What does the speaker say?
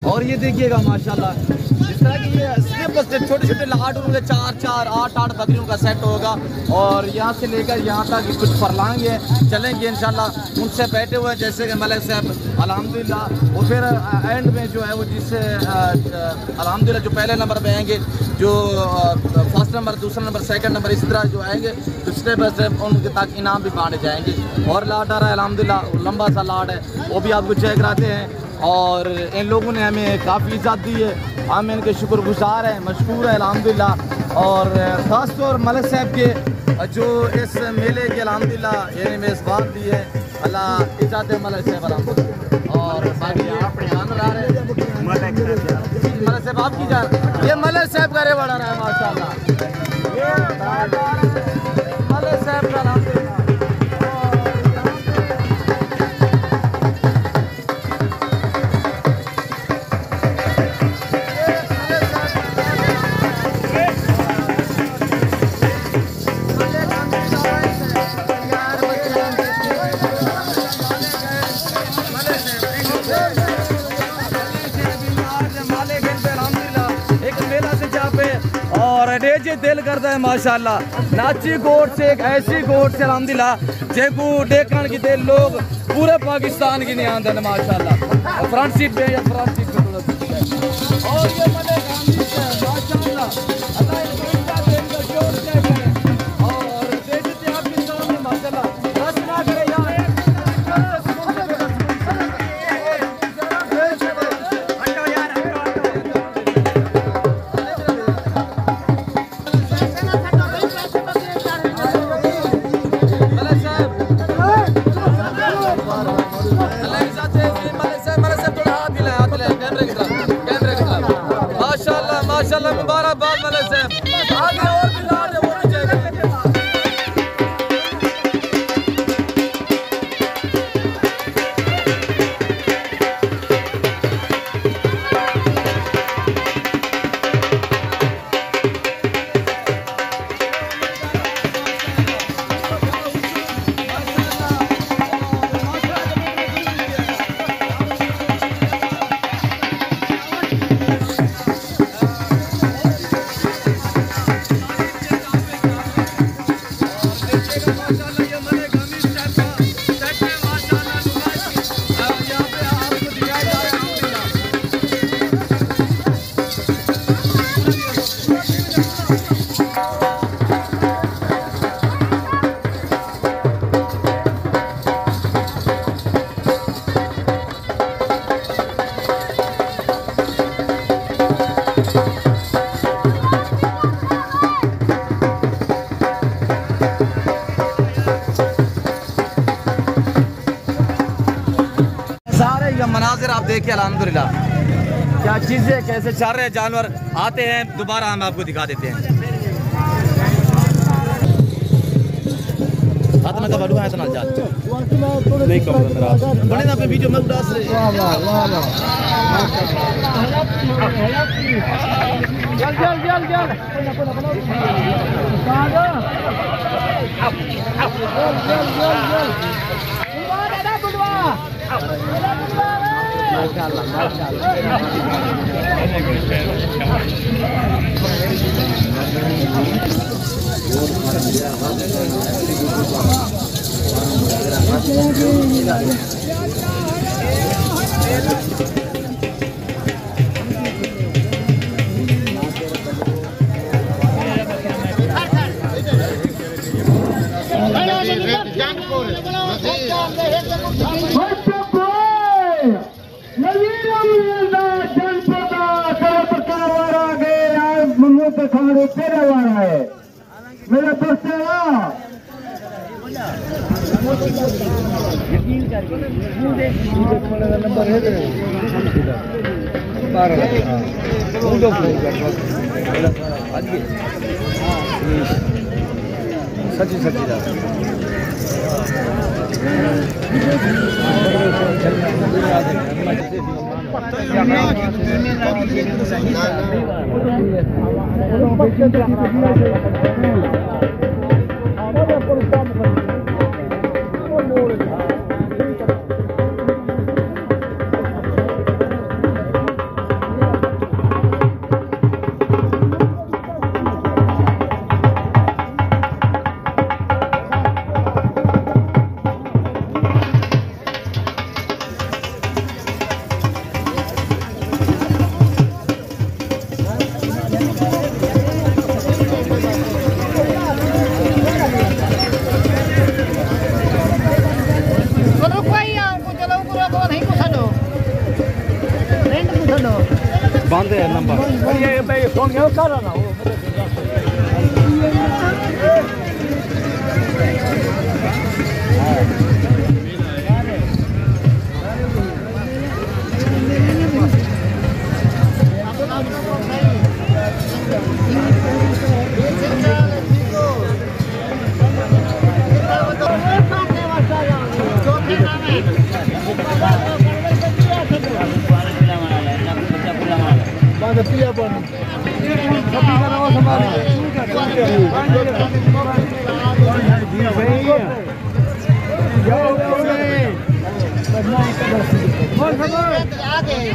और ये देखिएगा माशाल्लाह इस तरह की ये सिर्फ छोटे छोटे लाट होंगे, 4-4, 8-8 बकरियों का सेट होगा। और यहाँ से लेकर यहाँ तक कुछ फरलांग है, चलेंगे इंशाल्लाह। उनसे बैठे हुए हैं जैसे कि मलिक साहब अल्हम्दुलिल्लाह। और फिर एंड में जो है वो जिससे अल्हम्दुलिल्लाह जो पहले नंबर पे आएंगे, जो फर्स्ट नंबर, दूसरा नंबर, सेकंड नंबर, इस तरह जो आएंगे तो स्टेप बाय स्टेप उनके तक इनाम भी बांटे जाएंगे। और लाट आ रहा है अल्हम्दुलिल्लाह, लंबा सा लाट है, वो भी आपको चेक कराते हैं। और इन लोगों ने हमें काफ़ी इज़्ज़त दी है, हम इनके शुक्रगुजार हैं, मशकूर है अल्हम्दुलिल्लाह। और ख़ास तौर मलिक साहब के जो इस मेले के अल्हम्दुलिल्लाह यानी मेज़बान भी है, अल्लाह इज़्ज़त है मलिक साहब अल्हम्दुलिल्लाह। और बाकी अपने जानवर आ रहे हैं मलिक साहब आपकी जान, ये मलिक साहब का रेवड़ आ रहा है माशाल्लाह, ये मलिक साहब का अल्हम्दुलिल्लाह। जे दिल करता है माशाल्लाह, नाची गोट से एक ऐसी गोट से अल्हम्दुलिल्लाह जेकू देखने की दिल लोग पूरे पाकिस्तान की नहीं आंदन माशाल्लाह। फ्रंट सीट पे या फ्रंट सीट पे और ये मलिक गांधी से माशाल्लाह अल्लाह इनको इतना दिल का जोर से करे। और देखते आपके सामने माशाल्लाह बस ना करे यार। माशाल्लाह मुबारकबाद मलिक साहब, आगे और भी लाट है वो भी जाएगा। मनाजिर आप देखिए अल्हम्दुलिल्लाह, क्या चीज़ें कैसे चल रहे हैं जानवर। आते हैं दोबारा हम आपको दिखा देते हैं। हाथ में कब है तना जात नहीं कम मेरा बड़े ना पे वीडियो में उड़ास रहे। चल चल चल चल माशाल्लाह मेरा दोस्त नंबर है सच्ची सच्ची बांधे नंबर ये भाई फोन क्यों कर रहा ना वो आगे